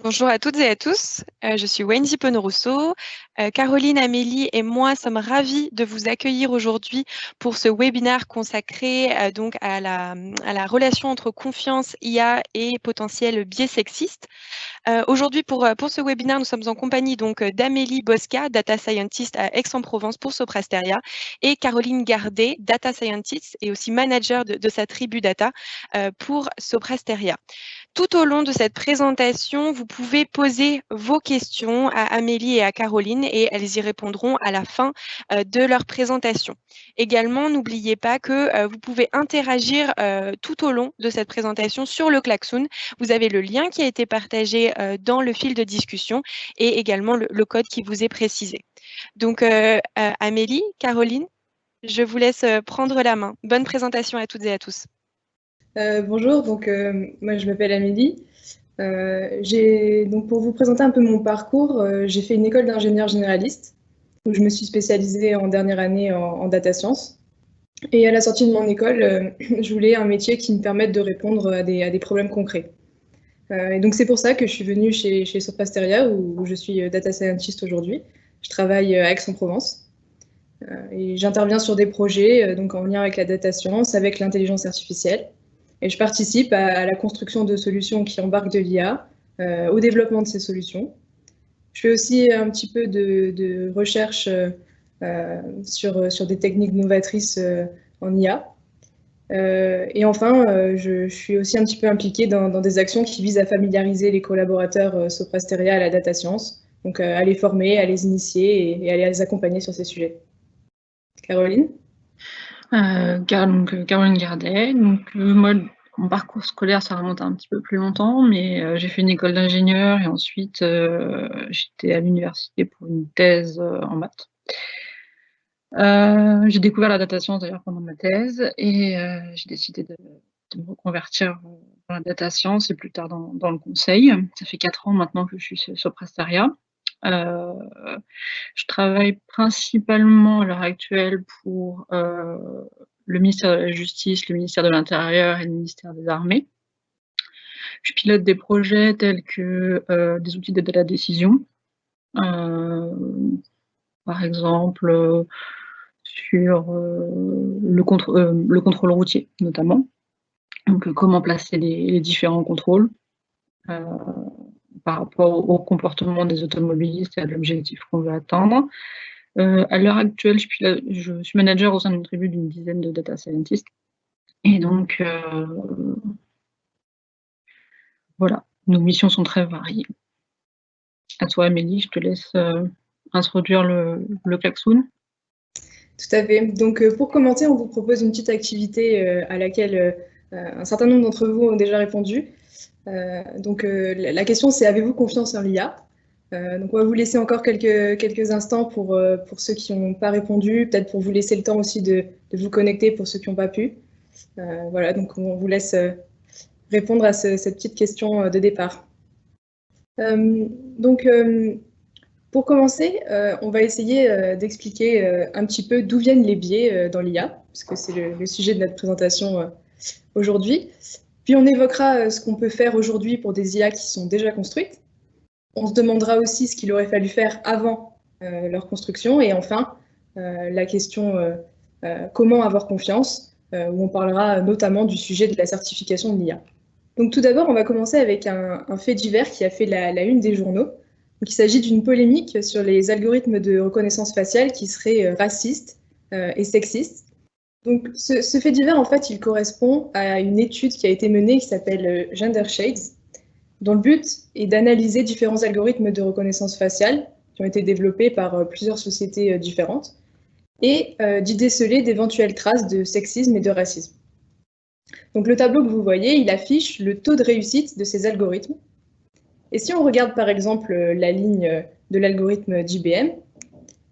Bonjour à toutes et à tous, je suis Wendy Pono-Rousseau. Caroline, Amélie et moi sommes ravis de vous accueillir aujourd'hui pour ce webinaire consacré donc à la relation entre confiance, IA et potentiel biais sexiste. Aujourd'hui, pour ce webinaire, nous sommes en compagnie donc d'Amélie Bosca, Data Scientist à Aix-en-Provence pour Soprasteria, et Caroline Gardet, Data Scientist et aussi manager de sa tribu Data pour Soprasteria. Tout au long de cette présentation, vous pouvez poser vos questions à Amélie et à Caroline et elles y répondront à la fin de leur présentation. Également, n'oubliez pas que vous pouvez interagir tout au long de cette présentation sur le klaxon. Vous avez le lien qui a été partagé dans le fil de discussion et également le code qui vous est précisé. Donc, Amélie, Caroline, je vous laisse prendre la main. Bonne présentation à toutes et à tous. Bonjour, moi je m'appelle Amélie. Donc pour vous présenter un peu mon parcours, j'ai fait une école d'ingénieur généraliste où je me suis spécialisée en dernière année en data science. Et à la sortie de mon école, je voulais un métier qui me permette de répondre à des problèmes concrets. Et donc c'est pour ça que je suis venue chez Soprasteria où je suis data scientist aujourd'hui. Je travaille à Aix-en-Provence et j'interviens sur des projets donc en lien avec la data science, avec l'intelligence artificielle. Et je participe à la construction de solutions qui embarquent de l'IA, au développement de ces solutions. Je fais aussi un petit peu de recherche sur des techniques novatrices en IA. Et enfin, je suis aussi un petit peu impliquée dans des actions qui visent à familiariser les collaborateurs Soprasteria à la data science, donc à les former, à les initier et à les accompagner sur ces sujets. Caroline? Caroline Gardet. Moi, mon parcours scolaire, ça remonte à un petit peu plus longtemps, mais j'ai fait une école d'ingénieur et ensuite j'étais à l'université pour une thèse en maths. J'ai découvert la data science d'ailleurs pendant ma thèse et j'ai décidé de me reconvertir dans la data science et plus tard dans le conseil. Ça fait 4 ans maintenant que je suis sur Prestaria. Je travaille principalement à l'heure actuelle pour le ministère de la Justice, le ministère de l'Intérieur et le ministère des Armées. Je pilote des projets tels que des outils d'aide à la décision, par exemple sur le contrôle routier notamment. Donc comment placer les différents contrôles par rapport au comportement des automobilistes et à l'objectif qu'on veut atteindre. À l'heure actuelle, je suis manager au sein d'une tribu d'une dizaine de data scientists. Et donc, voilà, nos missions sont très variées. À toi, Amélie, je te laisse introduire le klaxon. Tout à fait. Donc, pour commencer, on vous propose une petite activité à laquelle un certain nombre d'entre vous ont déjà répondu. La question, c'est avez-vous confiance en l'IA? Donc, on va vous laisser encore quelques instants pour ceux qui n'ont pas répondu, peut-être pour vous laisser le temps aussi de vous connecter pour ceux qui n'ont pas pu. Voilà, donc on vous laisse répondre à cette petite question de départ. Pour commencer, on va essayer d'expliquer un petit peu d'où viennent les biais dans l'IA, parce que c'est le sujet de notre présentation aujourd'hui. Puis on évoquera ce qu'on peut faire aujourd'hui pour des IA qui sont déjà construites. On se demandera aussi ce qu'il aurait fallu faire avant leur construction. Et enfin, la question comment avoir confiance, où on parlera notamment du sujet de la certification de l'IA. Donc tout d'abord, on va commencer avec un fait divers qui a fait la une des journaux. Donc, il s'agit d'une polémique sur les algorithmes de reconnaissance faciale qui seraient racistes et sexistes. Donc, ce fait divers, en fait, il correspond à une étude qui a été menée qui s'appelle Gender Shades, dont le but est d'analyser différents algorithmes de reconnaissance faciale qui ont été développés par plusieurs sociétés différentes et d'y déceler d'éventuelles traces de sexisme et de racisme. Donc, le tableau que vous voyez, il affiche le taux de réussite de ces algorithmes. Et si on regarde par exemple la ligne de l'algorithme d'IBM,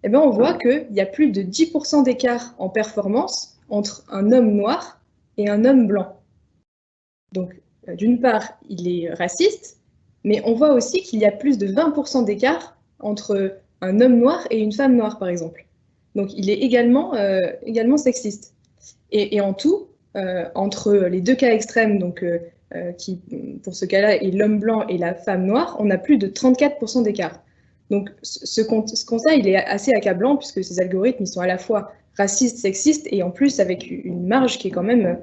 eh ben on voit qu'il y a plus de 10% d'écart en performance entre un homme noir et un homme blanc. Donc, d'une part, il est raciste, mais on voit aussi qu'il y a plus de 20% d'écart entre un homme noir et une femme noire, par exemple. Donc, il est également sexiste. Et en tout, entre les deux cas extrêmes, donc qui, pour ce cas-là, est l'homme blanc et la femme noire, on a plus de 34% d'écart. Donc ce constat, il est assez accablant puisque ces algorithmes, ils sont à la fois racistes, sexistes et en plus avec une marge qui est quand même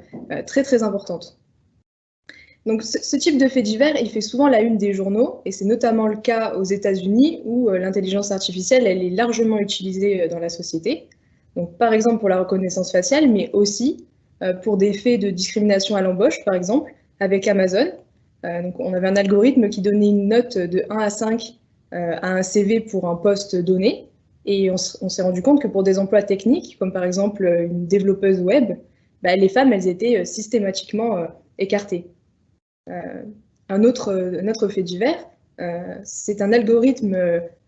très très importante. Donc ce type de fait divers, il fait souvent la une des journaux et c'est notamment le cas aux États-Unis où l'intelligence artificielle, elle est largement utilisée dans la société. Donc par exemple pour la reconnaissance faciale, mais aussi pour des faits de discrimination à l'embauche, par exemple, avec Amazon. Donc on avait un algorithme qui donnait une note de 1 à 5 à un CV pour un poste donné. Et on s'est rendu compte que pour des emplois techniques, comme par exemple une développeuse web, bah, les femmes, elles étaient systématiquement écartées. Un autre fait divers, c'est un algorithme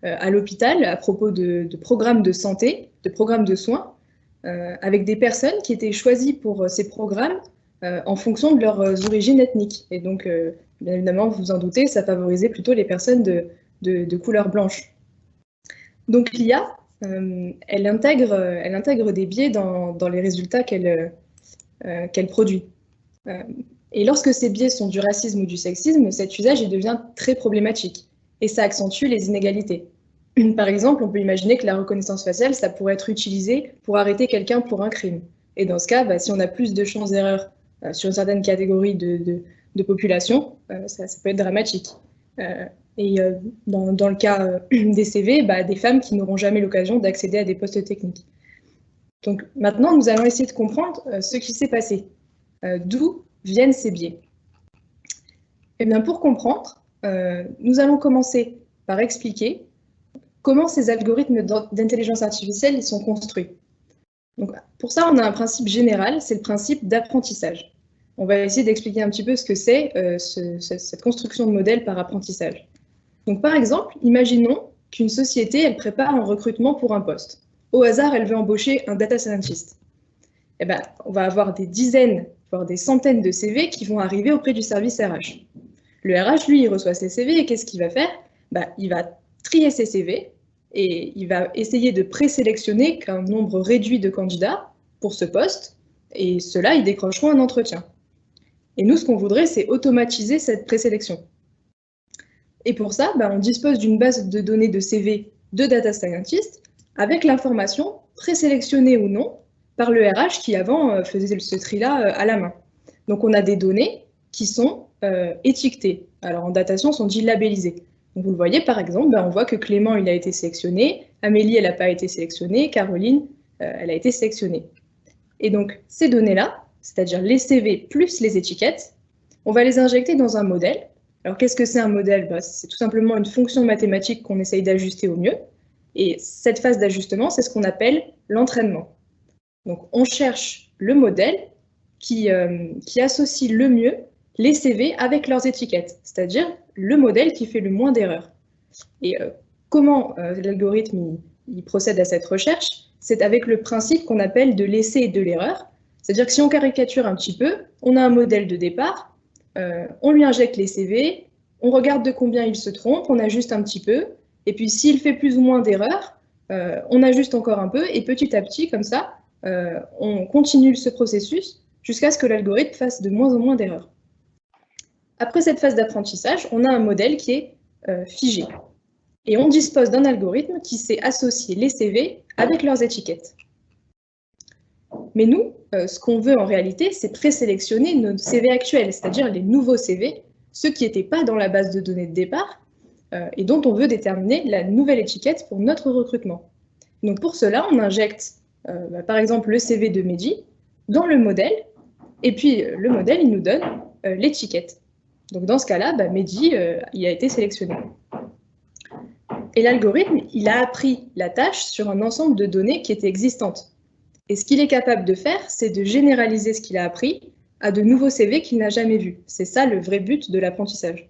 à l'hôpital à propos de programmes de santé, de programmes de soins, avec des personnes qui étaient choisies pour ces programmes en fonction de leurs origines ethniques. Et donc, bien évidemment, vous vous en doutez, ça favorisait plutôt les personnes de couleur blanche. Donc l'IA, elle intègre des biais dans les résultats qu'elle produit. Et lorsque ces biais sont du racisme ou du sexisme, cet usage il devient très problématique et ça accentue les inégalités. Par exemple, on peut imaginer que la reconnaissance faciale, ça pourrait être utilisé pour arrêter quelqu'un pour un crime. Et dans ce cas, bah, si on a plus de chances d'erreur sur une certaine catégorie de population, ça peut être dramatique. Dans le cas des CV, bah, des femmes qui n'auront jamais l'occasion d'accéder à des postes techniques. Donc maintenant, nous allons essayer de comprendre ce qui s'est passé. D'où viennent ces biais? Eh bien, pour comprendre, nous allons commencer par expliquer comment ces algorithmes d'intelligence artificielle sont construits. Donc, pour ça, on a un principe général, c'est le principe d'apprentissage. On va essayer d'expliquer un petit peu ce que c'est cette construction de modèles par apprentissage. Donc, par exemple, imaginons qu'une société, elle prépare un recrutement pour un poste. Au hasard, elle veut embaucher un data scientist. Eh ben, on va avoir des dizaines, voire des centaines de CV qui vont arriver auprès du service RH. Le RH, lui, il reçoit ces CV et qu'est-ce qu'il va faire? Ben, il va trier ces CV et il va essayer de présélectionner qu'un nombre réduit de candidats pour ce poste et ceux-là, ils décrocheront un entretien. Et nous, ce qu'on voudrait, c'est automatiser cette présélection. Et pour ça, ben, on dispose d'une base de données de CV de data scientist avec l'information présélectionnée ou non par le RH qui avant faisait ce tri-là à la main. Donc on a des données qui sont étiquetées. Alors en datation, sont dit labellisées. Donc vous le voyez par exemple, ben, on voit que Clément il a été sélectionné, Amélie elle n'a pas été sélectionnée, Caroline elle a été sélectionnée. Et donc ces données-là, c'est-à-dire les CV plus les étiquettes, on va les injecter dans un modèle. Alors qu'est-ce que c'est un modèle? Ben, c'est tout simplement une fonction mathématique qu'on essaye d'ajuster au mieux. Et cette phase d'ajustement, c'est ce qu'on appelle l'entraînement. Donc, on cherche le modèle qui associe le mieux les CV avec leurs étiquettes, c'est-à-dire le modèle qui fait le moins d'erreurs. Et comment l'algorithme il procède à cette recherche? C'est avec le principe qu'on appelle de l'essai et de l'erreur. C'est-à-dire que si on caricature un petit peu, on a un modèle de départ, on lui injecte les CV, on regarde de combien il se trompe, on ajuste un petit peu, et puis s'il fait plus ou moins d'erreurs, on ajuste encore un peu, et petit à petit, comme ça, on continue ce processus jusqu'à ce que l'algorithme fasse de moins en moins d'erreurs. Après cette phase d'apprentissage, on a un modèle qui est figé. Et on dispose d'un algorithme qui sait associer les CV avec leurs étiquettes. Mais nous, ce qu'on veut en réalité, c'est présélectionner nos CV actuels, c'est-à-dire les nouveaux CV, ceux qui n'étaient pas dans la base de données de départ, et dont on veut déterminer la nouvelle étiquette pour notre recrutement. Donc pour cela, on injecte par exemple le CV de Mehdi dans le modèle, et puis le modèle, il nous donne l'étiquette. Donc dans ce cas-là, Mehdi, il a été sélectionné. Et l'algorithme, il a appris la tâche sur un ensemble de données qui étaient existantes. Et ce qu'il est capable de faire, c'est de généraliser ce qu'il a appris à de nouveaux CV qu'il n'a jamais vus. C'est ça le vrai but de l'apprentissage.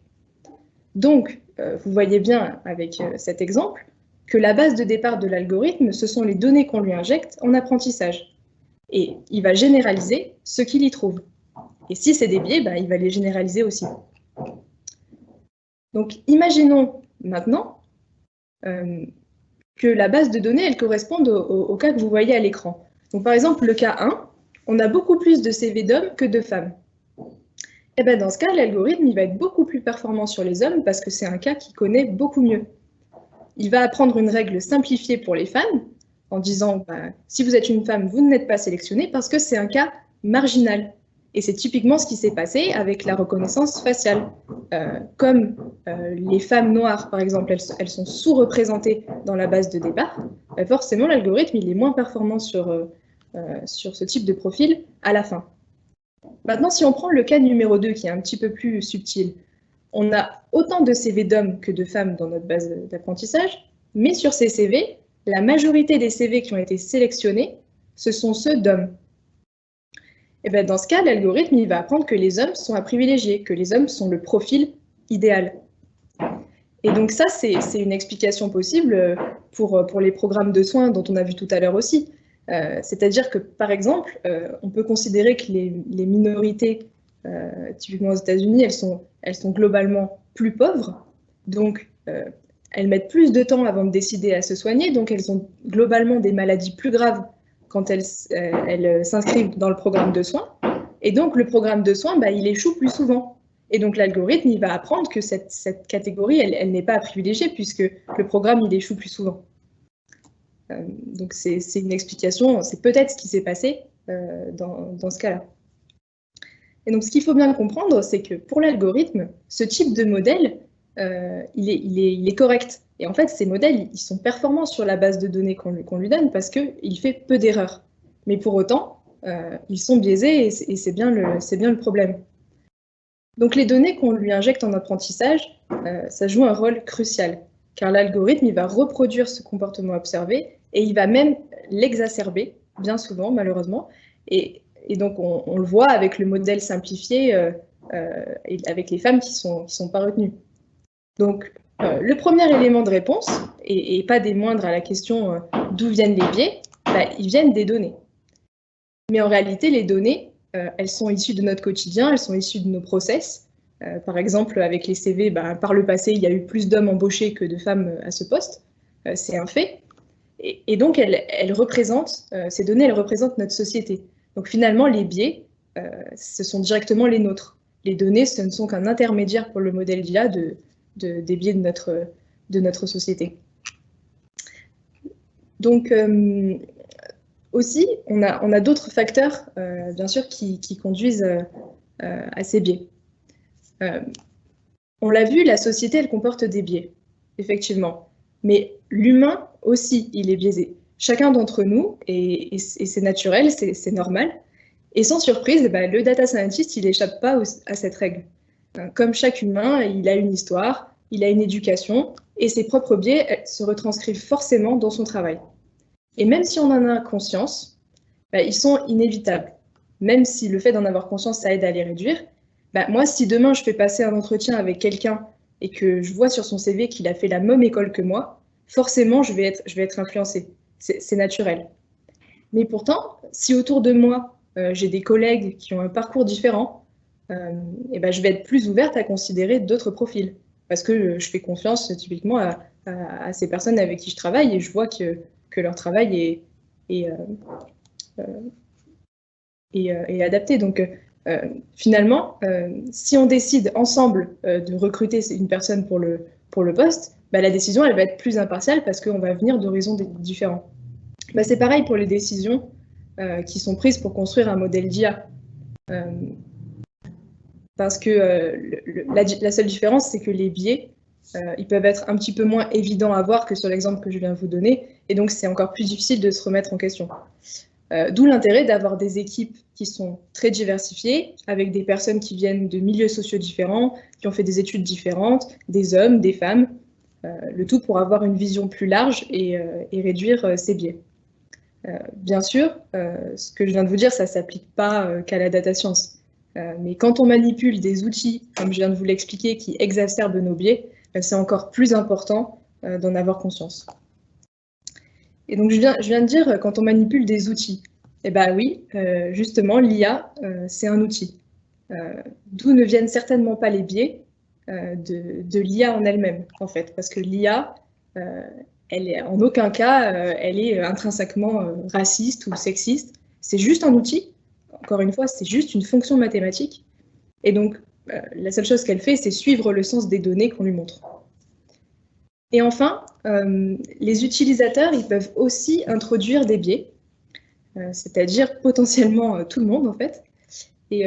Donc, vous voyez bien avec cet exemple que la base de départ de l'algorithme, ce sont les données qu'on lui injecte en apprentissage. Et il va généraliser ce qu'il y trouve. Et si c'est des biais, il va les généraliser aussi. Donc, imaginons maintenant que la base de données, elle corresponde au cas que vous voyez à l'écran. Donc, par exemple, le cas 1, on a beaucoup plus de CV d'hommes que de femmes. Et ben dans ce cas, l'algorithme il va être beaucoup plus performant sur les hommes parce que c'est un cas qu'il connaît beaucoup mieux. Il va apprendre une règle simplifiée pour les femmes en disant si vous êtes une femme, vous n'êtes pas sélectionné parce que c'est un cas marginal. Et c'est typiquement ce qui s'est passé avec la reconnaissance faciale. Comme les femmes noires, par exemple, elles sont sous-représentées dans la base de départ, forcément l'algorithme il est moins performant sur ce type de profil à la fin. Maintenant, si on prend le cas numéro 2, qui est un petit peu plus subtil, on a autant de CV d'hommes que de femmes dans notre base d'apprentissage, mais sur ces CV, la majorité des CV qui ont été sélectionnés, ce sont ceux d'hommes. Et bien dans ce cas, l'algorithme il va apprendre que les hommes sont à privilégier, que les hommes sont le profil idéal. Et donc ça, c'est une explication possible pour les programmes de soins dont on a vu tout à l'heure aussi. C'est-à-dire que, par exemple, on peut considérer que les minorités, typiquement aux États-Unis, elles sont globalement plus pauvres, donc elles mettent plus de temps avant de décider à se soigner, donc elles ont globalement des maladies plus graves quand elles s'inscrivent dans le programme de soins, et donc le programme de soins, il échoue plus souvent. Et donc l'algorithme, il va apprendre que cette catégorie, elle n'est pas à privilégier puisque le programme, il échoue plus souvent. Donc c'est une explication, c'est peut-être ce qui s'est passé dans ce cas-là. Et donc ce qu'il faut bien comprendre, c'est que pour l'algorithme, ce type de modèle, il est correct. Et en fait, ces modèles, ils sont performants sur la base de données qu'on lui donne parce qu'il fait peu d'erreurs. Mais pour autant, ils sont biaisés et c'est bien le problème. Donc les données qu'on lui injecte en apprentissage, ça joue un rôle crucial, car l'algorithme il va reproduire ce comportement observé et il va même l'exacerber, bien souvent malheureusement. Et donc on le voit avec le modèle simplifié et avec les femmes qui sont pas retenues. Donc le premier élément de réponse, et pas des moindres à la question d'où viennent les biais, ils viennent des données. Mais en réalité, les données, elles sont issues de notre quotidien, elles sont issues de nos process. Par exemple, avec les CV, par le passé, il y a eu plus d'hommes embauchés que de femmes à ce poste. C'est un fait. Et donc, ces données, elles représentent notre société. Donc finalement, les biais, ce sont directement les nôtres. Les données, ce ne sont qu'un intermédiaire pour le modèle d'IA des biais de notre société. Donc, aussi, on a d'autres facteurs, bien sûr, qui conduisent à ces biais. On l'a vu, la société, elle comporte des biais, effectivement. Mais l'humain aussi, il est biaisé. Chacun d'entre nous, et c'est naturel, c'est normal. Et sans surprise, le data scientist, il n'échappe pas à cette règle. Comme chaque humain, il a une histoire, il a une éducation, et ses propres biais se retranscrivent forcément dans son travail. Et même si on en a conscience, ils sont inévitables. Même si le fait d'en avoir conscience, ça aide à les réduire. Moi, si demain je fais passer un entretien avec quelqu'un et que je vois sur son CV qu'il a fait la même école que moi, forcément, je vais être influencée. C'est naturel. Mais pourtant, si autour de moi, j'ai des collègues qui ont un parcours différent, je vais être plus ouverte à considérer d'autres profils. Parce que je fais confiance typiquement à ces personnes avec qui je travaille et je vois que leur travail est adapté. Donc, finalement, si on décide ensemble de recruter une personne pour le poste, la décision elle va être plus impartiale parce qu'on va venir d'horizons différents. C'est pareil pour les décisions qui sont prises pour construire un modèle d'IA. Parce que la seule différence, c'est que les biais, ils peuvent être un petit peu moins évidents à voir que sur l'exemple que je viens de vous donner, et donc c'est encore plus difficile de se remettre en question. D'où l'intérêt d'avoir des équipes qui sont très diversifiées, avec des personnes qui viennent de milieux sociaux différents, qui ont fait des études différentes, des hommes, des femmes, le tout pour avoir une vision plus large et réduire ces biais. Bien sûr, ce que je viens de vous dire, ça ne s'applique pas qu'à la data science. Mais quand on manipule des outils, comme je viens de vous l'expliquer, qui exacerbent nos biais, c'est encore plus important d'en avoir conscience. Et donc, je viens de dire, quand on manipule des outils, oui, justement, l'IA, c'est un outil. D'où ne viennent certainement pas les biais de l'IA en elle-même, en fait, parce que l'IA, elle est, en aucun cas, elle est intrinsèquement raciste ou sexiste. C'est juste un outil. Encore une fois, c'est juste une fonction mathématique. Et donc, la seule chose qu'elle fait, c'est suivre le sens des données qu'on lui montre. Et enfin, les utilisateurs, ils peuvent aussi introduire des biais, c'est-à-dire potentiellement tout le monde en fait. Et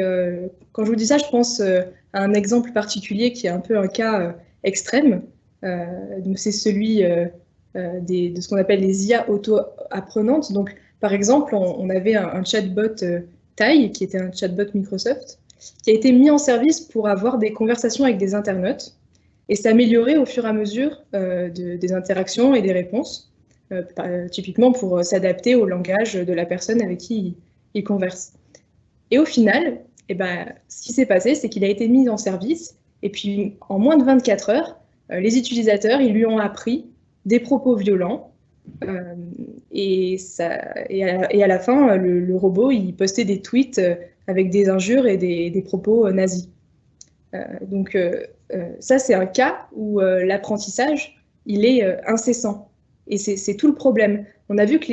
quand je vous dis ça, je pense à un exemple particulier qui est un peu un cas extrême. Donc c'est celui de ce qu'on appelle les IA auto-apprenantes. Donc par exemple, on avait un chatbot Tai, qui était un chatbot Microsoft, qui a été mis en service pour avoir des conversations avec des internautes et s'améliorer au fur et à mesure des interactions et des réponses, typiquement pour s'adapter au langage de la personne avec qui il converse. Et au final, eh ben, ce qui s'est passé, c'est qu'il a été mis en service, et puis en moins de 24 heures, les utilisateurs, ils lui ont appris des propos violents, et à la fin, le robot, il postait des tweets avec des injures et des propos nazis. Donc ça, c'est un cas où l'apprentissage, il est incessant. Et c'est tout le problème. On a vu que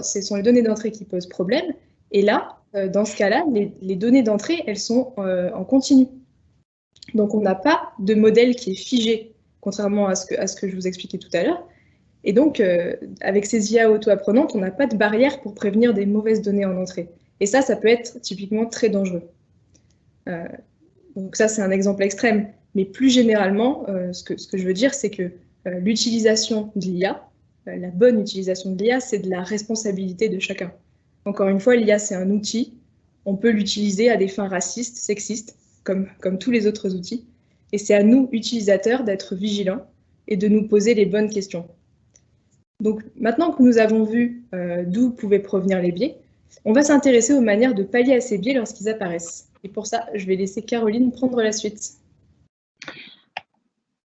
ce sont les données d'entrée qui posent problème, et là, dans ce cas-là, les données d'entrée, elles sont en continu. Donc, on n'a pas de modèle qui est figé, contrairement à ce que je vous expliquais tout à l'heure. Et donc, avec ces IA auto-apprenantes, on n'a pas de barrière pour prévenir des mauvaises données en entrée. Et ça peut être typiquement très dangereux. Donc ça, c'est un exemple extrême. Mais plus généralement, ce que je veux dire, c'est que l'utilisation de l'IA, la bonne utilisation de l'IA, c'est de la responsabilité de chacun. Encore une fois, l'IA, c'est un outil. On peut l'utiliser à des fins racistes, sexistes, comme tous les autres outils. Et c'est à nous, utilisateurs, d'être vigilants et de nous poser les bonnes questions. Donc, maintenant que nous avons vu d'où pouvaient provenir les biais, on va s'intéresser aux manières de pallier à ces biais lorsqu'ils apparaissent. Et pour ça, je vais laisser Caroline prendre la suite.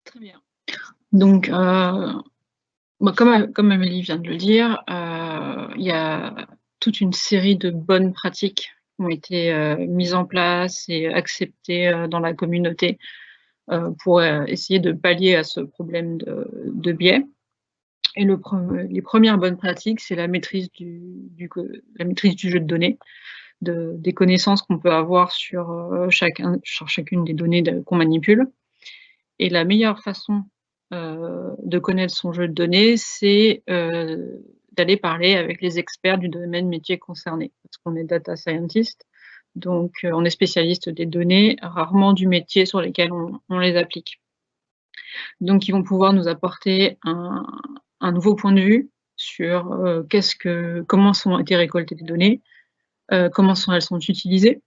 Très bien. Donc, comme Amélie vient de le dire, il y a toute une série de bonnes pratiques qui ont été mises en place et acceptées dans la communauté pour essayer de pallier à ce problème de biais. Et les premières bonnes pratiques, c'est la maîtrise du jeu de données, des connaissances qu'on peut avoir sur chacune des données qu'on manipule. Et la meilleure façon de connaître son jeu de données, c'est d'aller parler avec les experts du domaine métier concerné. Parce qu'on est data scientist, donc on est spécialiste des données, rarement du métier sur lesquels on les applique. Donc ils vont pouvoir nous apporter un nouveau point de vue sur comment ont été récoltées les données, comment elles sont utilisées,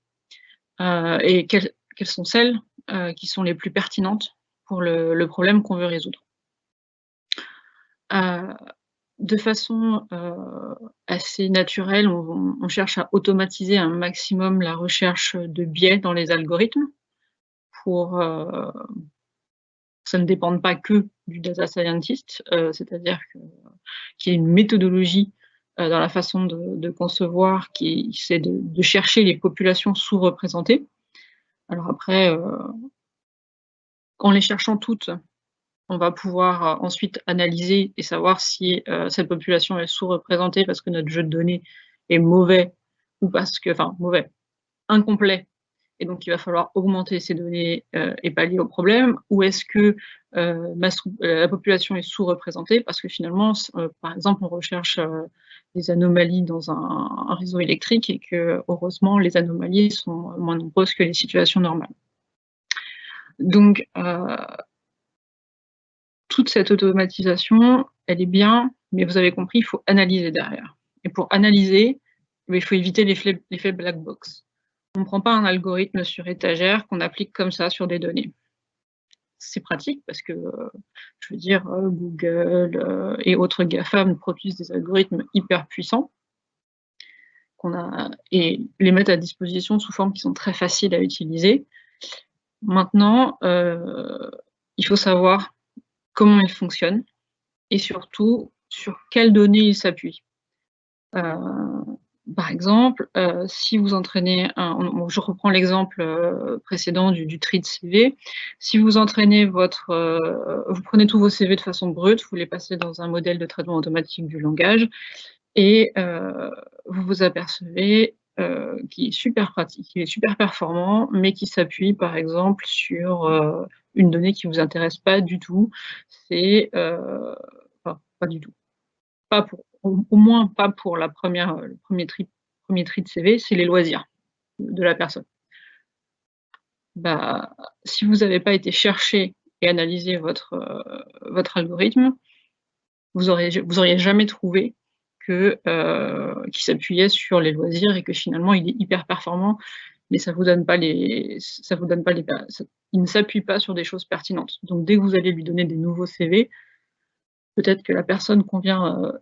et quelles sont celles qui sont les plus pertinentes pour le problème qu'on veut résoudre. De façon assez naturelle, on cherche à automatiser un maximum la recherche de biais dans les algorithmes pour que ça ne dépende pas que du data scientist, c'est-à-dire qu'il y ait une méthodologie dans la façon de concevoir qui essaie de chercher les populations sous-représentées. Alors après, en les cherchant toutes, on va pouvoir ensuite analyser et savoir si cette population est sous-représentée parce que notre jeu de données est mauvais ou mauvais, incomplet, et donc il va falloir augmenter ces données et pallier au problème, ou est-ce que la population est sous-représentée parce que finalement, par exemple, on recherche des anomalies dans un réseau électrique et que, heureusement, les anomalies sont moins nombreuses que les situations normales. Donc, toute cette automatisation, elle est bien, mais vous avez compris, il faut analyser derrière. Et pour analyser, il faut éviter l'effet black box. On ne prend pas un algorithme sur étagère qu'on applique comme ça sur des données. C'est pratique parce que, je veux dire, Google et autres GAFAM produisent des algorithmes hyper puissants et les mettent à disposition sous forme qui sont très faciles à utiliser. Maintenant, il faut savoir comment ils fonctionnent et surtout sur quelles données ils s'appuient. Par exemple, si vous entraînez je reprends l'exemple précédent du tri de CV. Si vous entraînez vous prenez tous vos CV de façon brute, vous les passez dans un modèle de traitement automatique du langage et vous vous apercevez qui est super pratique, qui est super performant, mais qui s'appuie par exemple sur une donnée qui ne vous intéresse pas du tout. C'est enfin, pas du tout. Pas pour, au moins pas pour le premier tri de CV, c'est les loisirs de la personne. Bah, si vous n'avez pas été chercher et analyser votre algorithme, vous auriez jamais trouvé que qu'il s'appuyait sur les loisirs et que finalement il est hyper performant, mais ça vous donne pas il ne s'appuie pas sur des choses pertinentes. Donc dès que vous allez lui donner des nouveaux CV, peut-être que la personne convient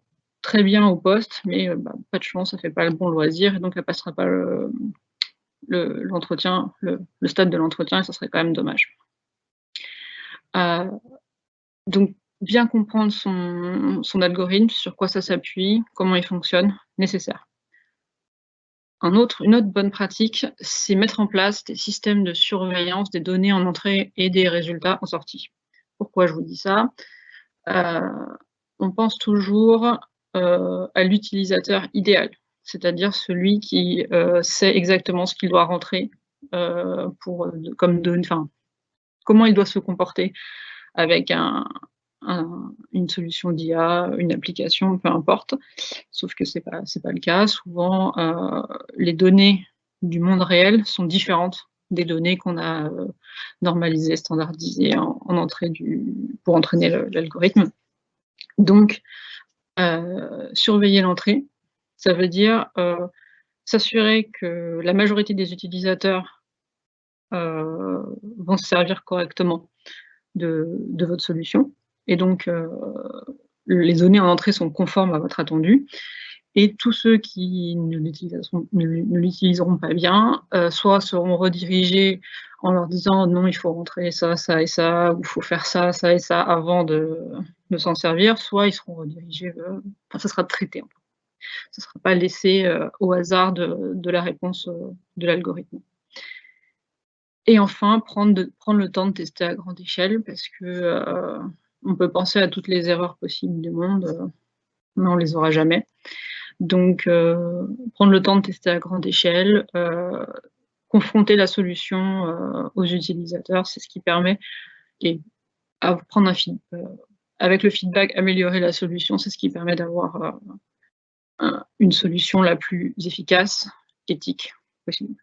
très bien au poste, mais pas de chance, ça fait pas le bon loisir et donc elle passera pas l'entretien, le stade de l'entretien, et ça serait quand même dommage. Donc bien comprendre son algorithme, sur quoi ça s'appuie, comment il fonctionne, nécessaire. Une autre bonne pratique, c'est mettre en place des systèmes de surveillance des données en entrée et des résultats en sortie. Pourquoi je vous dis ça? On pense toujours à l'utilisateur idéal, c'est-à-dire celui qui sait exactement ce qu'il doit rentrer comment il doit se comporter avec une solution d'IA, une application, peu importe. Sauf que c'est pas le cas. Souvent, les données du monde réel sont différentes des données qu'on a normalisées, standardisées en entrée pour entraîner l'algorithme. Donc, surveiller l'entrée, ça veut dire s'assurer que la majorité des utilisateurs vont se servir correctement de votre solution. Et donc, les données en entrée sont conformes à votre attendu. Et tous ceux qui ne l'utiliseront pas bien, soit seront redirigés en leur disant non, il faut rentrer ça, ça et ça, ou il faut faire ça, ça et ça avant de s'en servir, soit ils seront redirigés, ça sera traité. Ça ne sera pas laissé au hasard de la réponse de l'algorithme. Et enfin, prendre le temps de tester à grande échelle, parce que on peut penser à toutes les erreurs possibles du monde, mais on ne les aura jamais. Donc, prendre le temps de tester à grande échelle, confronter la solution aux utilisateurs, c'est ce qui permet, et prendre avec le feedback, améliorer la solution, c'est ce qui permet d'avoir une solution la plus efficace, éthique possible.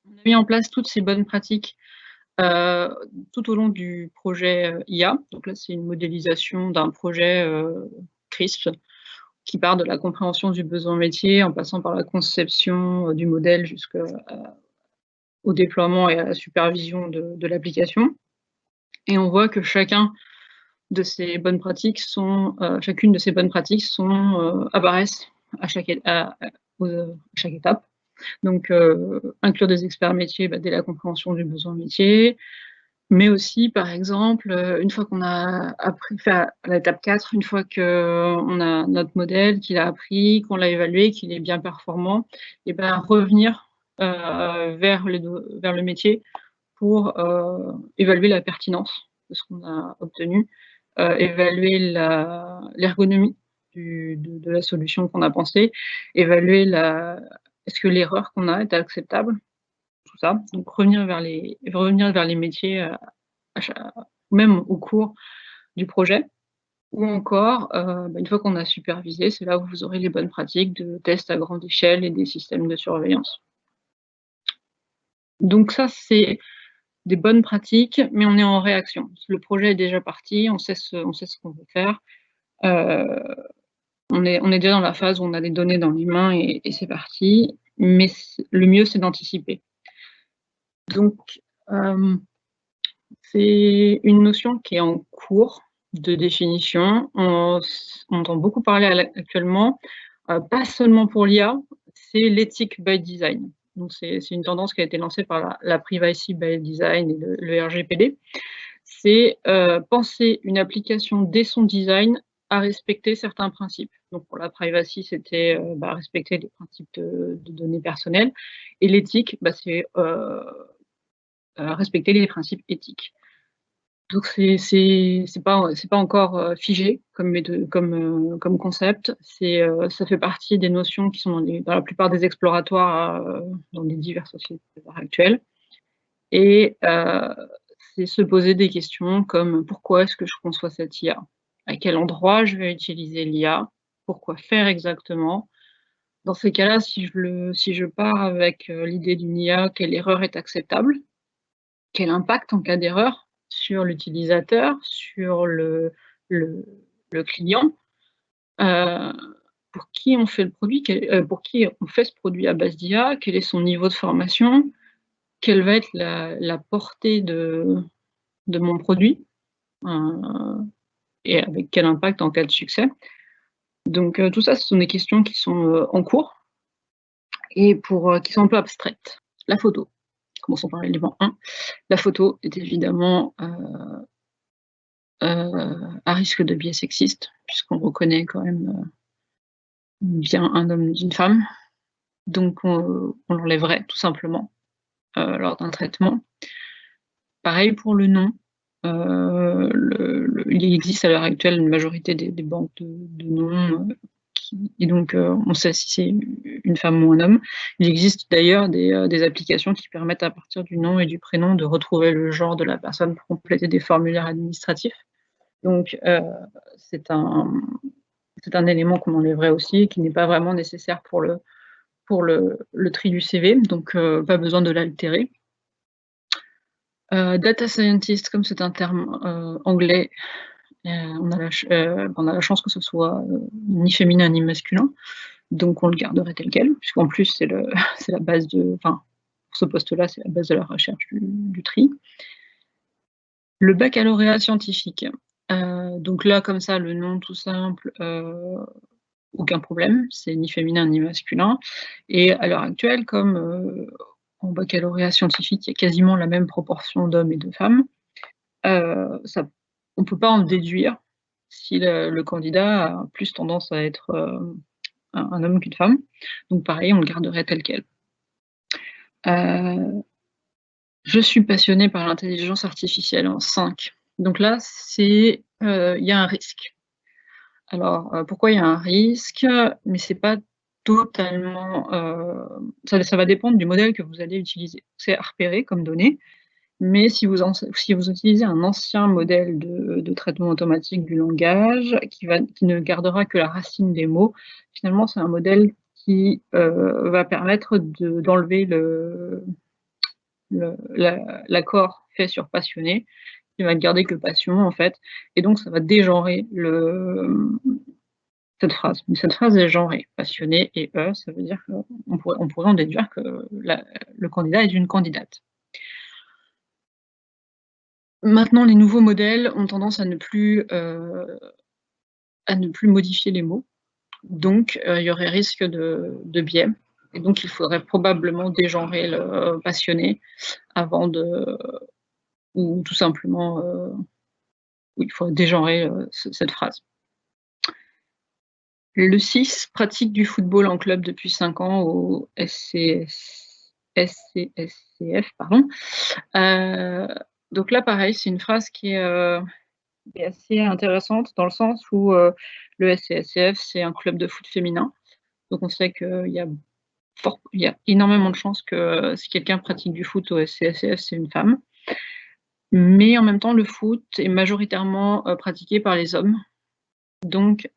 On a mis en place toutes ces bonnes pratiques tout au long du projet IA. Donc là, c'est une modélisation d'un projet CRISP qui part de la compréhension du besoin métier en passant par la conception du modèle jusqu'au déploiement et à la supervision de l'application. Et on voit que chacune de ces bonnes pratiques apparaissent à chaque étape. Donc, inclure des experts métiers dès la compréhension du besoin métier, mais aussi, par exemple, une fois qu'on a fait à l'étape 4, une fois qu'on a notre modèle, qu'il a appris, qu'on l'a évalué, qu'il est bien performant, et revenir vers le métier pour évaluer la pertinence de ce qu'on a obtenu, évaluer l'ergonomie de la solution qu'on a pensée, évaluer est-ce que l'erreur qu'on a est acceptable, tout ça. Donc revenir vers les métiers même au cours du projet. Ou encore, une fois qu'on a supervisé, c'est là où vous aurez les bonnes pratiques de tests à grande échelle et des systèmes de surveillance. Donc ça, c'est des bonnes pratiques, mais on est en réaction. Le projet est déjà parti, on sait ce qu'on veut faire. On est déjà dans la phase où on a les données dans les mains et c'est parti. Mais le mieux, c'est d'anticiper. Donc, c'est une notion qui est en cours de définition. On entend beaucoup parler actuellement, pas seulement pour l'IA, c'est l'éthique by design. Donc, c'est une tendance qui a été lancée par la Privacy by Design et le RGPD. C'est penser une application dès son design à respecter certains principes. Donc, pour la privacy, c'était respecter les principes de données personnelles. Et l'éthique, c'est respecter les principes éthiques. Donc c'est pas encore figé comme concept. Ça fait partie des notions qui sont dans la plupart des exploratoires dans les diverses sociétés actuelles. Et c'est se poser des questions comme: pourquoi est-ce que je conçois cette IA? À quel endroit je vais utiliser l'IA? Pourquoi faire exactement? Dans ces cas-là, si je pars avec l'idée d'une IA, quelle erreur est acceptable? Quel impact en cas d'erreur sur l'utilisateur, sur le le client? Heu, pour qui on fait le produit? Pour qui on fait ce produit à base d'IA? Quel est son niveau de formation? Quelle va être la portée de mon produit? Heu et avec quel impact en cas de succès? Donc tout ça, ce sont des questions qui sont en cours et qui sont un peu abstraites. La photo, commençons par l'élément 1. La photo est évidemment à risque de biais sexiste, puisqu'on reconnaît quand même bien un homme d'une femme, donc on l'enlèverait tout simplement lors d'un traitement. Pareil pour le nom, il existe à l'heure actuelle une majorité des banques de noms et donc on sait si c'est une femme ou un homme. Il existe d'ailleurs des applications qui permettent à partir du nom et du prénom de retrouver le genre de la personne pour compléter des formulaires administratifs. Donc c'est un élément qu'on enlèverait aussi, qui n'est pas vraiment nécessaire pour le tri du CV, donc pas besoin de l'altérer. Data scientist, comme c'est un terme anglais, on a la chance que ce soit ni féminin ni masculin, donc on le garderait tel quel, puisqu'en plus c'est la base pour ce poste-là, c'est la base de la recherche du tri. Le baccalauréat scientifique, donc là, comme ça, le nom tout simple, aucun problème, c'est ni féminin ni masculin. Et à l'heure actuelle, comme en baccalauréat scientifique, il y a quasiment la même proportion d'hommes et de femmes, ça on ne peut pas en déduire si le candidat a plus tendance à être un homme qu'une femme. Donc pareil, on le garderait tel quel. Je suis passionnée par l'intelligence artificielle en 5. Donc là, il y a un risque. Alors, pourquoi il y a un risque? Mais c'est pas totalement, ça va dépendre du modèle que vous allez utiliser. C'est à repérer comme données, mais si vous utilisez un ancien modèle de traitement automatique du langage qui ne gardera que la racine des mots, finalement, c'est un modèle qui va permettre d'enlever l'accord fait sur passionné, qui va ne garder que passion, en fait, et donc ça va dégenrer cette phrase. Mais cette phrase est genrée. Passionné et ça veut dire qu'on pourrait en déduire que le candidat est une candidate. Maintenant, les nouveaux modèles ont tendance à ne plus modifier les mots. Donc, il y aurait risque de biais. Et donc, il faudrait probablement dégenrer le passionné avant ou tout simplement, il faudrait dégenrer cette phrase. Le 6 pratique du football en club depuis 5 ans au SCSCF, pardon. Donc là, pareil, c'est une phrase qui est assez intéressante dans le sens où le SCSCF, c'est un club de foot féminin. Donc on sait qu'il y a énormément de chances que si quelqu'un pratique du foot au SCSCF, c'est une femme. Mais en même temps, le foot est majoritairement pratiqué par les hommes. Donc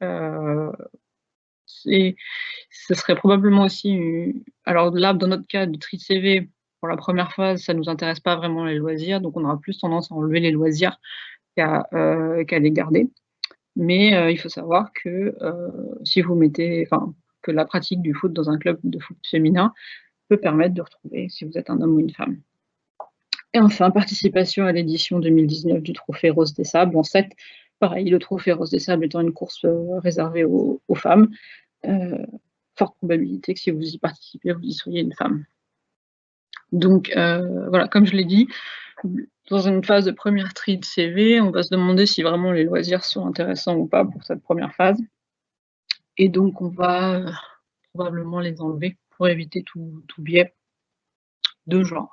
ce serait probablement aussi alors là, dans notre cas du tri de CV, pour la première phase, ça nous intéresse pas vraiment les loisirs, donc on aura plus tendance à enlever les loisirs qu'à les garder. Mais il faut savoir que si vous mettez que la pratique du foot dans un club de foot féminin peut permettre de retrouver si vous êtes un homme ou une femme. Et enfin, participation à l'édition 2019 du Trophée Rose des Sables. En 7, pareil, le Trophée Rose des Sables étant une course réservée aux femmes, forte probabilité que si vous y participez, vous y soyez une femme. Donc voilà, comme je l'ai dit, dans une phase de première tri de CV, on va se demander si vraiment les loisirs sont intéressants ou pas pour cette première phase. Et donc on va probablement les enlever pour éviter tout biais de genre.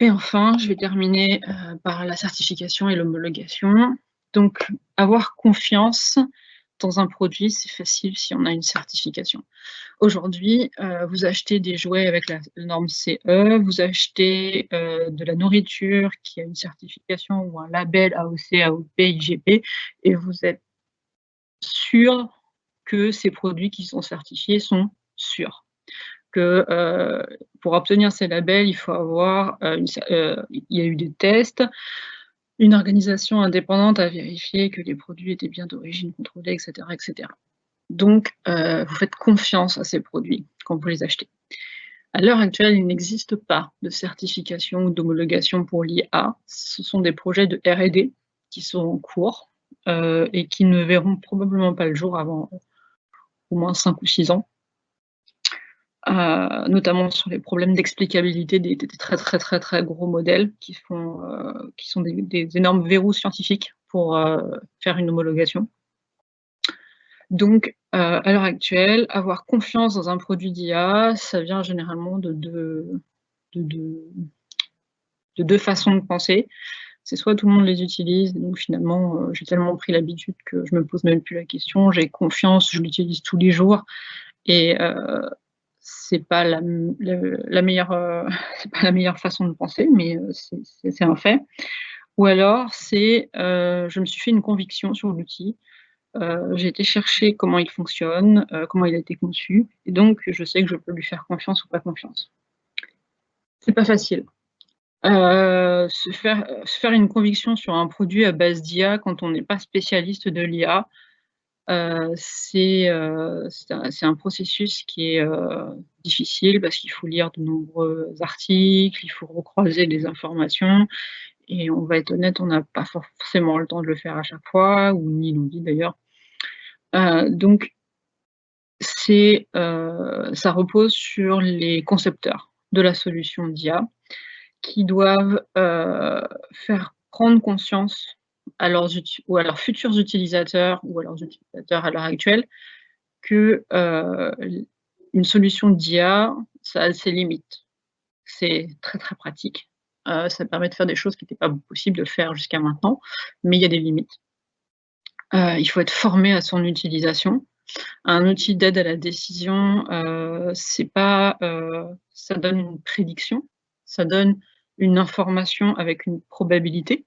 Et enfin, je vais terminer par la certification et l'homologation. Donc, avoir confiance dans un produit, c'est facile si on a une certification. Aujourd'hui, vous achetez des jouets avec la norme CE, vous achetez de la nourriture qui a une certification ou un label AOC, AOP, IGP, et vous êtes sûr que ces produits qui sont certifiés sont sûrs. Que pour obtenir ces labels, il faut avoir il y a eu des tests, une organisation indépendante a vérifié que les produits étaient bien d'origine contrôlée, etc., etc. Donc, vous faites confiance à ces produits quand vous les achetez. À l'heure actuelle, il n'existe pas de certification ou d'homologation pour l'IA. Ce sont des projets de R&D qui sont en cours et qui ne verront probablement pas le jour avant au moins 5 ou 6 ans. Notamment sur les problèmes d'explicabilité des très gros modèles qui sont des énormes verrous scientifiques pour faire une homologation. Donc, à l'heure actuelle, avoir confiance dans un produit d'IA, ça vient généralement de deux façons de penser. C'est soit tout le monde les utilise, donc finalement, j'ai tellement pris l'habitude que je me pose même plus la question, j'ai confiance, je l'utilise tous les jours, et c'est pas la meilleure c'est pas la meilleure façon de penser, mais c'est un fait. Ou alors c'est je me suis fait une conviction sur l'outil, j'ai été chercher comment il fonctionne, comment il a été conçu, et donc je sais que je peux lui faire confiance ou pas confiance. C'est pas facile. Se faire une conviction sur un produit à base d'IA quand on n'est pas spécialiste de l'IA, c'est un processus qui est difficile parce qu'il faut lire de nombreux articles, il faut recroiser des informations, et on va être honnête, on n'a pas forcément le temps de le faire à chaque fois, ou ni l'envie d'ailleurs. Donc ça repose sur les concepteurs de la solution d'IA qui doivent faire prendre conscience à leurs futurs utilisateurs ou à leurs utilisateurs à l'heure actuelle que une solution d'IA, ça a ses limites. C'est très pratique. Ça permet de faire des choses qui n'étaient pas possibles de faire jusqu'à maintenant, mais il y a des limites. Il faut être formé à son utilisation. Un outil d'aide à la décision, c'est pas, ça donne une prédiction, ça donne une information avec une probabilité,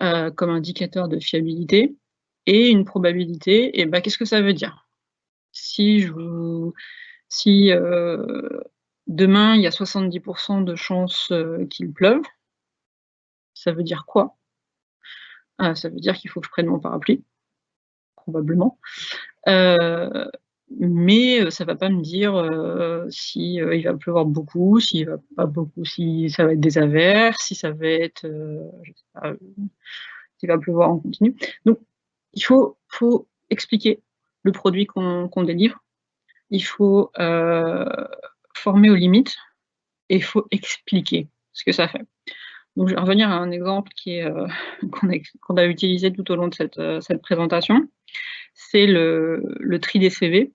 comme indicateur de fiabilité, et une probabilité, et bah, qu'est-ce que ça veut dire? Si demain il y a 70 % de chances qu'il pleuve, ça veut dire quoi? Ça veut dire qu'il faut que je prenne mon parapluie, probablement. Mais ça va pas me dire si il va pleuvoir beaucoup, s'il va pas beaucoup, si ça va être des averses, si ça va être, je sais pas, s'il va pleuvoir en continu. Donc il faut expliquer le produit qu'on délivre. Il faut former aux limites, et il faut expliquer ce que ça fait. Donc je vais revenir à un exemple qui est qu'on a utilisé tout au long de cette présentation. C'est le tri des CV.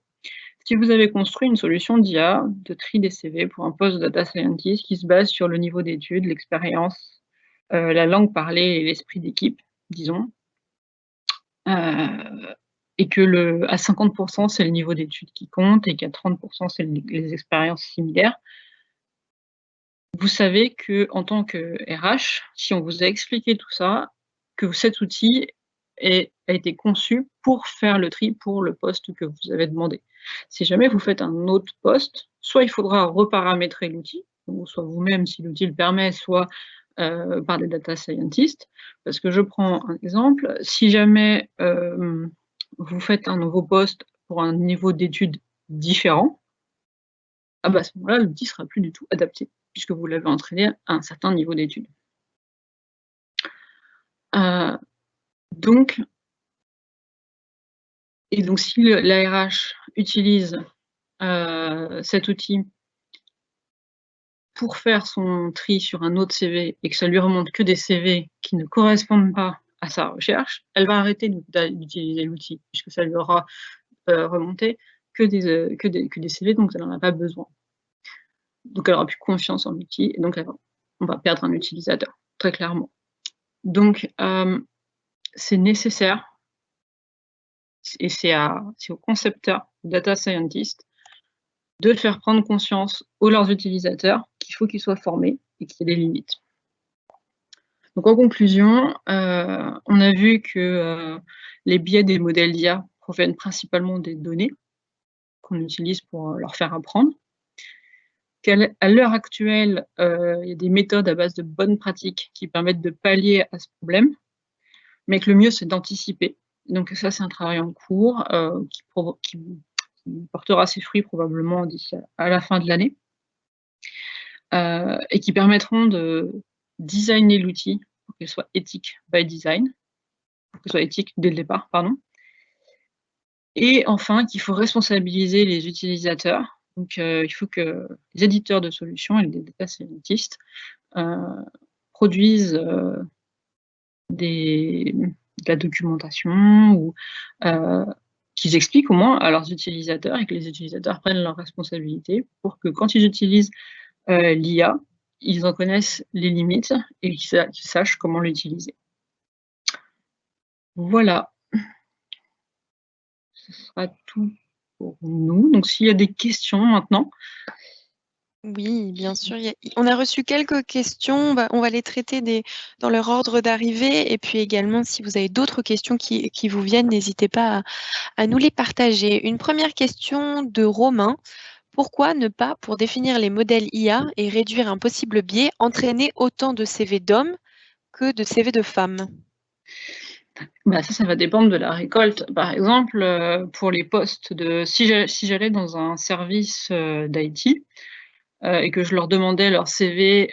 Si vous avez construit une solution d'IA de tri des CV pour un poste de data scientist qui se base sur le niveau d'études, l'expérience, la langue parlée et l'esprit d'équipe, disons, et que à 50 % c'est le niveau d'études qui compte et qu'à 30 % c'est les expériences similaires, vous savez qu'en tant que RH, si on vous a expliqué tout ça, que cet outil a été conçu pour faire le tri pour le poste que vous avez demandé. Si jamais vous faites un autre poste, soit il faudra reparamétrer l'outil, soit vous-même si l'outil le permet, soit par des data scientists. Parce que je prends un exemple, si jamais vous faites un nouveau poste pour un niveau d'études différent, ah bah, à ce moment-là, l'outil ne sera plus du tout adapté, puisque vous l'avez entraîné à un certain niveau d'études. Donc si l'ARH utilise cet outil pour faire son tri sur un autre CV et que ça lui remonte que des CV qui ne correspondent pas à sa recherche, elle va arrêter d'utiliser l'outil, puisque ça lui aura remonté que des CV dont elle n'en a pas besoin. Donc elle aura plus confiance en l'outil, et donc elle va on va perdre un utilisateur, très clairement. Donc, c'est nécessaire, et c'est aux concepteurs, aux data scientists, de faire prendre conscience aux leurs utilisateurs qu'il faut qu'ils soient formés et qu'il y a des limites. Donc en conclusion, on a vu que les biais des modèles d'IA proviennent principalement des données qu'on utilise pour leur faire apprendre. À l'heure actuelle, il y a des méthodes à base de bonnes pratiques qui permettent de pallier à ce problème, mais que le mieux, c'est d'anticiper. Donc ça, c'est un travail en cours qui portera ses fruits probablement d'ici à la fin de l'année, et qui permettront de designer l'outil pour qu'il soit éthique by design, pour qu'il soit éthique dès le départ, pardon. Et enfin, qu'il faut responsabiliser les utilisateurs. Donc, il faut que les éditeurs de solutions et les data scientists produisent de la documentation ou qu'ils expliquent au moins à leurs utilisateurs et que les utilisateurs prennent leurs responsabilités pour que quand ils utilisent l'IA, ils en connaissent les limites et qu'ils sachent comment l'utiliser. Voilà. Ce sera tout pour nous. Donc, s'il y a des questions maintenant. Oui, bien sûr. On a reçu quelques questions. On va les traiter dans leur ordre d'arrivée. Et puis également, si vous avez d'autres questions qui vous viennent, n'hésitez pas à nous les partager. Une première question de Romain. Pourquoi ne pas, pour définir les modèles IA et réduire un possible biais, entraîner autant de CV d'hommes que de CV de femmes? Bah ça va dépendre de la récolte. Par exemple, pour les postes si j'allais dans un service d'IT et que je leur demandais leur CV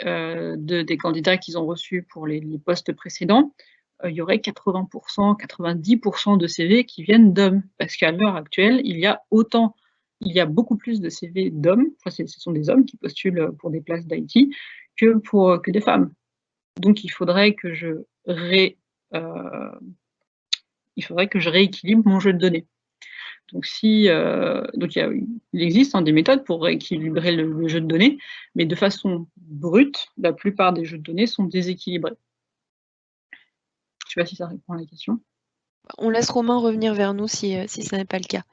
des candidats qu'ils ont reçus pour les postes précédents, il y aurait 80%, 90% de CV qui viennent d'hommes. Parce qu'à l'heure actuelle, il y a beaucoup plus de CV d'hommes, enfin, ce sont des hommes qui postulent pour des places d'IT que des femmes. Donc il faudrait que je rééquilibre mon jeu de données. Donc il existe des méthodes pour rééquilibrer le jeu de données, mais de façon brute, la plupart des jeux de données sont déséquilibrés. Je ne sais pas si ça répond à la question. On laisse Romain revenir vers nous si ce n'est pas le cas.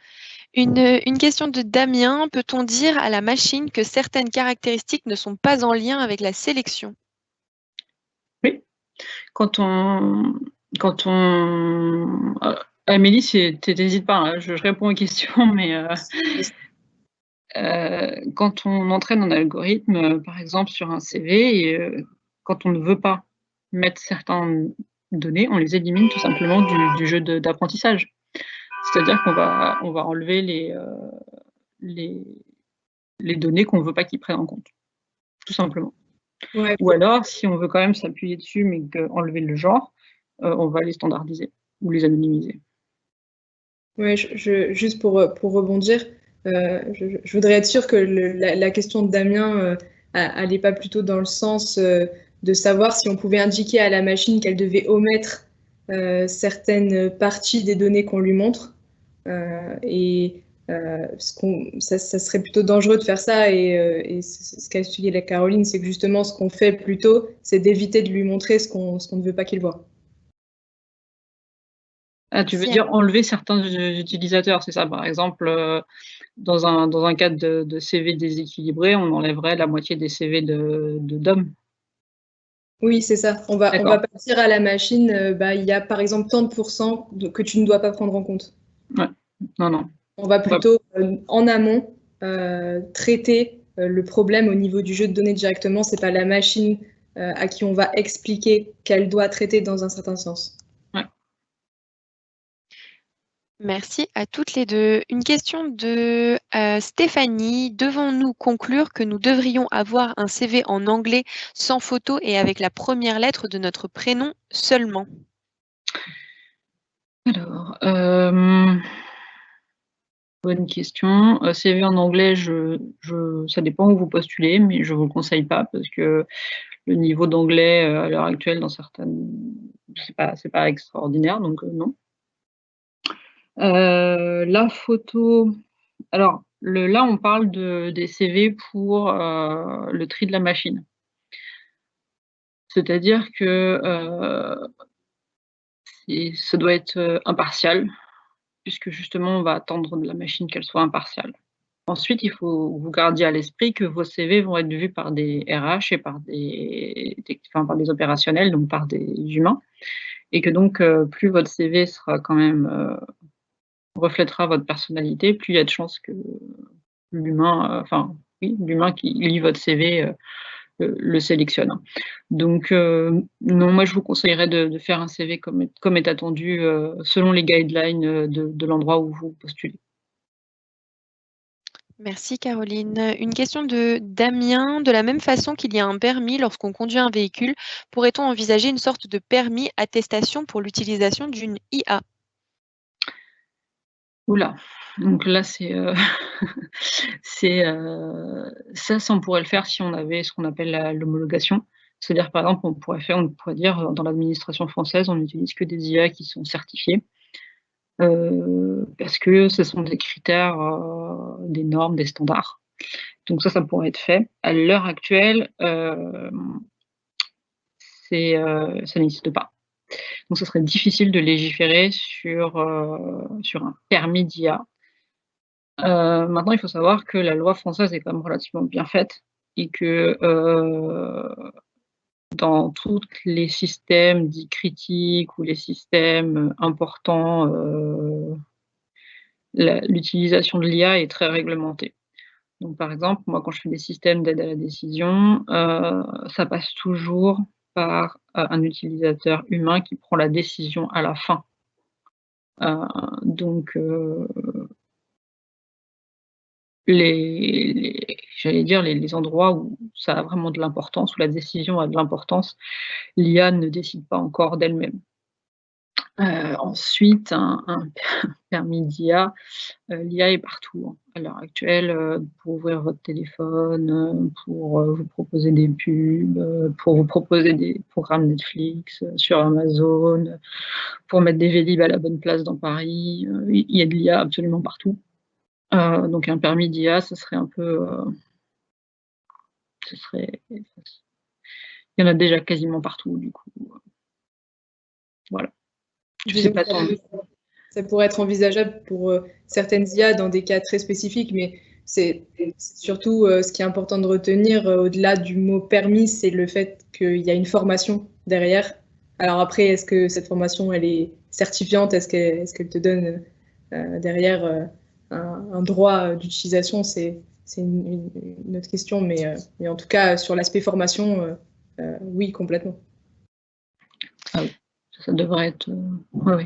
Une question de Damien. Peut-on dire à la machine que certaines caractéristiques ne sont pas en lien avec la sélection? Oui. Amélie, t'hésites pas, hein, je réponds aux questions, mais quand on entraîne un algorithme, par exemple sur un CV, et quand on ne veut pas mettre certaines données, on les élimine tout simplement du jeu d'apprentissage. C'est-à-dire qu'on va enlever les données qu'on ne veut pas qu'ils prennent en compte, tout simplement. Ouais. Ou alors, si on veut quand même s'appuyer dessus, mais enlever le genre, on va les standardiser ou les anonymiser. Ouais, juste pour rebondir, je voudrais être sûre que la question de Damien n'allait pas plutôt dans le sens de savoir si on pouvait indiquer à la machine qu'elle devait omettre certaines parties des données qu'on lui montre. Ça serait plutôt dangereux de faire ça. Et ce qu'a expliqué la Caroline, c'est que justement, ce qu'on fait plutôt, c'est d'éviter de lui montrer ce qu'on ne veut pas qu'il voit. Ah, tu veux dire enlever certains utilisateurs, c'est ça? Par exemple, dans un cadre de CV déséquilibré, on enlèverait la moitié des CV d'hommes. Oui, c'est ça. On va pas dire à la machine, il y a par exemple tant de pourcents que tu ne dois pas prendre en compte. Ouais, non. On va plutôt, en amont, traiter le problème au niveau du jeu de données directement. C'est pas la machine à qui on va expliquer qu'elle doit traiter dans un certain sens. Ouais. Merci à toutes les deux. Une question de Stéphanie. Devons-nous conclure que nous devrions avoir un CV en anglais sans photo et avec la première lettre de notre prénom seulement? Alors, bonne question. CV en anglais, ça dépend où vous postulez, mais je ne vous le conseille pas parce que le niveau d'anglais à l'heure actuelle dans certaines, c'est pas extraordinaire, donc non. La photo, alors là on parle des CV pour le tri de la machine. C'est-à-dire que ça doit être impartial, puisque justement on va attendre de la machine qu'elle soit impartiale. Ensuite, il faut que vous gardiez à l'esprit que vos CV vont être vus par des RH et par par des opérationnels, donc par des humains, et que donc plus votre CV sera quand même reflètera votre personnalité, plus il y a de chances que l'humain, l'humain qui lit votre CV le sélectionne. Donc non, moi je vous conseillerais de faire un CV comme est attendu selon les guidelines de l'endroit où vous postulez. Merci Caroline. Une question de Damien. De la même façon qu'il y a un permis lorsqu'on conduit un véhicule, pourrait-on envisager une sorte de permis attestation pour l'utilisation d'une IA? Oula, donc là c'est ça on pourrait le faire si on avait ce qu'on appelle l'homologation. C'est-à-dire par exemple on pourrait dire dans l'administration française, on n'utilise que des IA qui sont certifiées. Parce que ce sont des critères, des normes, des standards. Donc ça pourrait être fait. À l'heure actuelle, ça n'existe pas. Donc ce serait difficile de légiférer sur un permis d'IA. Maintenant, il faut savoir que la loi française est quand même relativement bien faite et que, dans tous les systèmes dits critiques ou les systèmes importants, l'utilisation de l'IA est très réglementée. Donc par exemple, moi quand je fais des systèmes d'aide à la décision, ça passe toujours par, un utilisateur humain qui prend la décision à la fin. Donc les endroits où ça a vraiment de l'importance, où la décision a de l'importance, l'IA ne décide pas encore d'elle-même. Ensuite, un permis d'IA, l'IA est partout, hein. À l'heure actuelle, pour ouvrir votre téléphone, pour, vous proposer des pubs, pour vous proposer des programmes Netflix, sur Amazon, pour mettre des Vélib à la bonne place dans Paris, il y a de l'IA absolument partout. Donc un permis d'IA, ce serait un peu, il y en a déjà quasiment partout du coup, voilà. Je sais pas ça pourrait être envisageable pour certaines IA dans des cas très spécifiques, mais c'est surtout ce qui est important de retenir au-delà du mot permis, c'est le fait qu'il y a une formation derrière. Alors après, est-ce que cette formation, elle est certifiante? Est-ce qu'elle te donne derrière un droit d'utilisation? C'est une autre question, mais en tout cas, sur l'aspect formation, oui, complètement. Ah oui, ça devrait être, oui.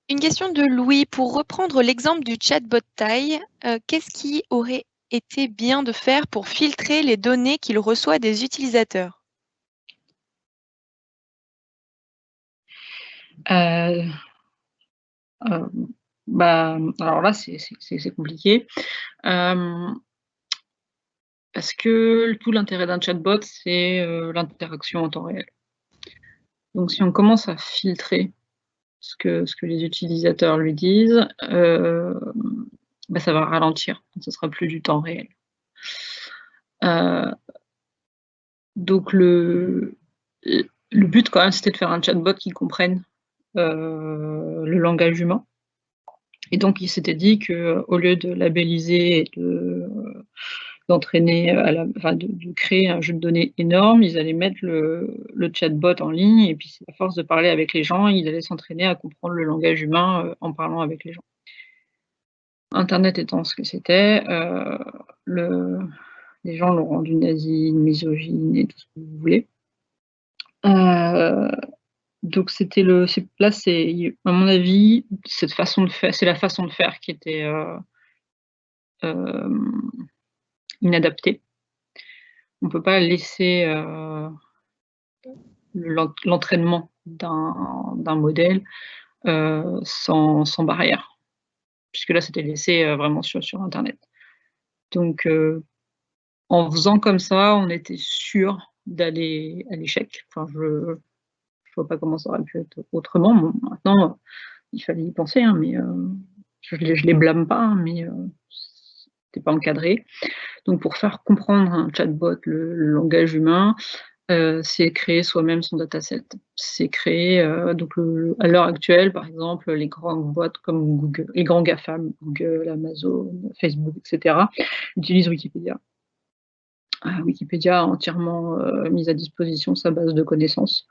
Une question de Louis. Pour reprendre l'exemple du chatbot taille, qu'est-ce qui aurait été bien de faire pour filtrer les données qu'il reçoit des utilisateurs? Alors là, c'est compliqué. Parce que tout l'intérêt d'un chatbot, c'est l'interaction en temps réel. Donc si on commence à filtrer ce que les utilisateurs lui disent, ça va ralentir, ce sera plus du temps réel. Donc le but quand même, c'était de faire un chatbot qui comprenne le langage humain. Et donc il s'était dit qu'au lieu de labelliser et d'entraîner de créer un jeu de données énorme, ils allaient mettre le chatbot en ligne et puis à force de parler avec les gens, ils allaient s'entraîner à comprendre le langage humain en parlant avec les gens. Internet étant ce que c'était, les gens l'ont rendu nazi, misogyne et tout ce que vous voulez. Donc à mon avis, cette façon de faire, c'est la façon de faire qui était inadaptée. On ne peut pas laisser l'entraînement d'un modèle sans barrière, puisque là c'était laissé vraiment sur internet. Donc en faisant comme ça, on était sûr d'aller à l'échec. Enfin, je vois pas comment ça aurait pu être autrement. Bon, maintenant, il fallait y penser, hein, mais je les blâme pas, hein, mais pas encadré. Donc pour faire comprendre un chatbot le langage humain, c'est créer soi-même son dataset. C'est créer, donc à l'heure actuelle, par exemple, les grandes boîtes comme Google, les grands GAFAM, Google, Amazon, Facebook, etc., utilisent Wikipédia. Wikipédia a entièrement mis à disposition sa base de connaissances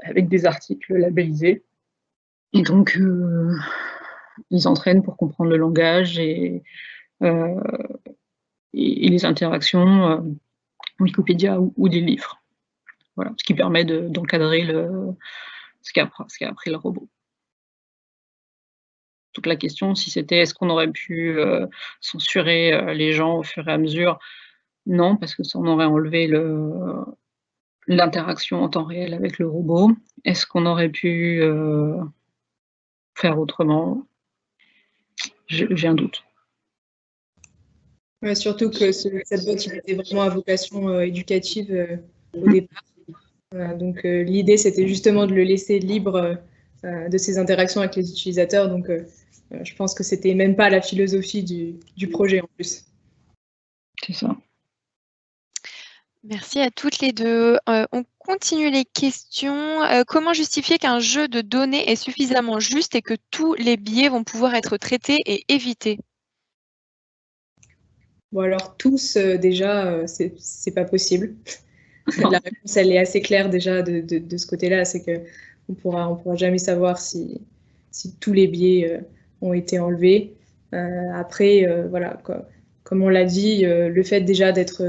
avec des articles labellisés. Et donc, ils entraînent pour comprendre le langage et les interactions Wikipédia ou des livres. Voilà, ce qui permet d'encadrer ce qu'a appris le robot. Donc la question, si c'était est-ce qu'on aurait pu censurer les gens au fur et à mesure? Non, parce que ça on aurait enlevé l'interaction en temps réel avec le robot. Est-ce qu'on aurait pu faire autrement? J'ai un doute. Ouais, surtout que cette boîte était vraiment à vocation éducative au départ. Donc l'idée, c'était justement de le laisser libre de ses interactions avec les utilisateurs. Donc je pense que c'était même pas la philosophie du projet en plus. C'est ça. Merci à toutes les deux. On continue les questions. Comment justifier qu'un jeu de données est suffisamment juste et que tous les biais vont pouvoir être traités et évités? Bon, alors tous, déjà, c'est pas possible. La réponse, elle est assez claire déjà de ce côté-là, c'est qu'on pourra jamais savoir si tous les biais ont été enlevés. Après, voilà, comme on l'a dit, le fait déjà d'être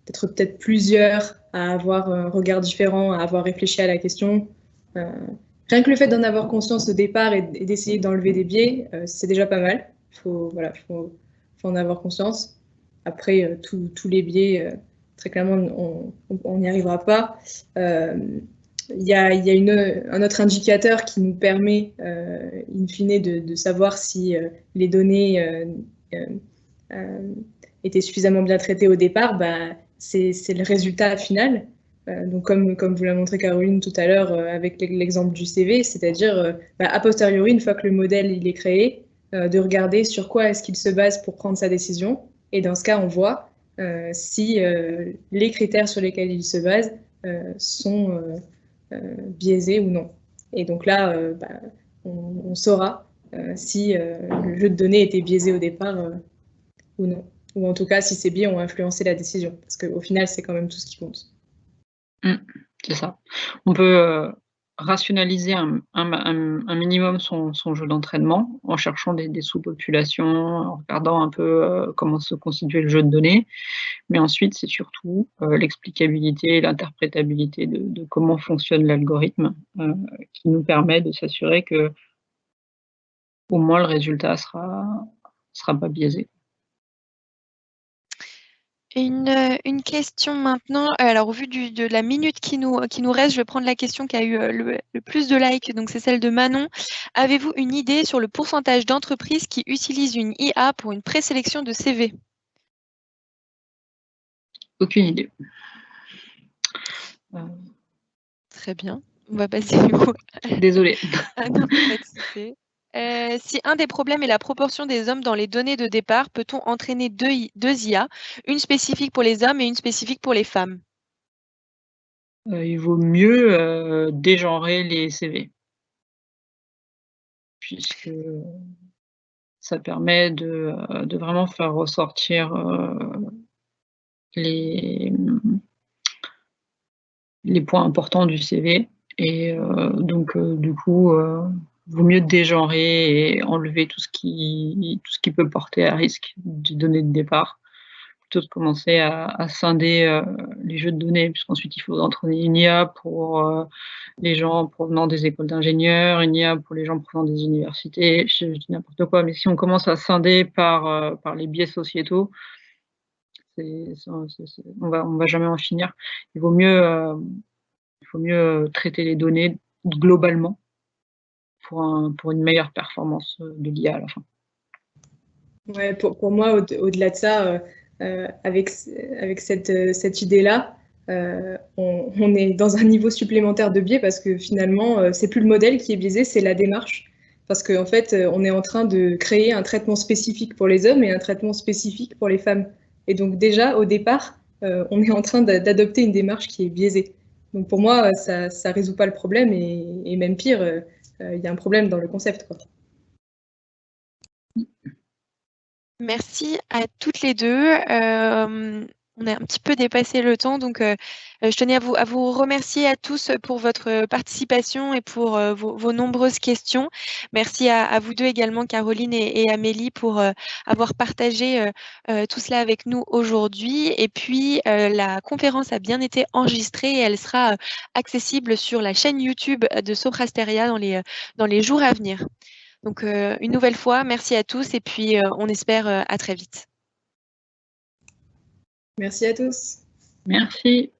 peut-être plusieurs à avoir un regard différent, à avoir réfléchi à la question, rien que le fait d'en avoir conscience au départ et d'essayer d'enlever des biais, c'est déjà pas mal. Faut en avoir conscience. Après, tous les biais, très clairement, on n'y arrivera pas. Il y a un autre indicateur qui nous permet, in fine, de savoir si les données étaient suffisamment bien traitées au départ. C'est le résultat final. Donc, comme vous l'a montré Caroline tout à l'heure avec l'exemple du CV, c'est-à-dire a posteriori, une fois que le modèle il est créé, de regarder sur quoi est-ce qu'il se base pour prendre sa décision. Et dans ce cas, on voit si les critères sur lesquels il se base sont biaisés ou non. Et donc là, on saura si le jeu de données était biaisé au départ ou non. Ou en tout cas, si ces biais ont influencé la décision. Parce qu'au final, c'est quand même tout ce qui compte. C'est ça. On peut rationaliser un minimum son jeu d'entraînement en cherchant des sous-populations, en regardant un peu comment se constituait le jeu de données. Mais ensuite, c'est surtout l'explicabilité et l'interprétabilité de comment fonctionne l'algorithme qui nous permet de s'assurer que au moins le résultat sera pas biaisé. Une question maintenant. Alors, au vu de la minute qui nous reste, je vais prendre la question qui a eu le plus de likes, donc c'est celle de Manon. Avez-vous une idée sur le pourcentage d'entreprises qui utilisent une IA pour une présélection de CV? Aucune idée. Très bien. On va passer du coup. Désolée. Si un des problèmes est la proportion des hommes dans les données de départ, peut-on entraîner deux IA, une spécifique pour les hommes et une spécifique pour les femmes? Il vaut mieux dégenrer les CV. Puisque ça permet de vraiment faire ressortir les points importants du CV. Et donc du coup, vaut mieux dégenrer et enlever tout ce qui peut porter à risque des données de départ, plutôt de commencer à scinder les jeux de données, puisqu'ensuite il faut entraîner une IA pour les gens provenant des écoles d'ingénieurs, une IA pour les gens provenant des universités, je dis n'importe quoi, mais si on commence à scinder par les biais sociétaux, on va jamais en finir. Il faut mieux traiter les données globalement pour une meilleure performance de l'IA à la fin. Ouais, pour moi, au-delà de ça, avec cette idée-là, on est dans un niveau supplémentaire de biais parce que finalement, c'est plus le modèle qui est biaisé, c'est la démarche. Parce qu'en fait, on est en train de créer un traitement spécifique pour les hommes et un traitement spécifique pour les femmes. Et donc déjà, au départ, on est en train d'adopter une démarche qui est biaisée. Donc pour moi, ça ne résout pas le problème et même pire, il y a un problème dans le concept, quoi. Merci à toutes les deux. On a un petit peu dépassé le temps, donc je tenais à vous remercier à tous pour votre participation et pour vos nombreuses questions. Merci à vous deux également, Caroline et Amélie, pour avoir partagé tout cela avec nous aujourd'hui. Et puis, la conférence a bien été enregistrée et elle sera accessible sur la chaîne YouTube de Soprasteria dans les jours à venir. Donc, une nouvelle fois, merci à tous et puis on espère à très vite. Merci à tous. Merci.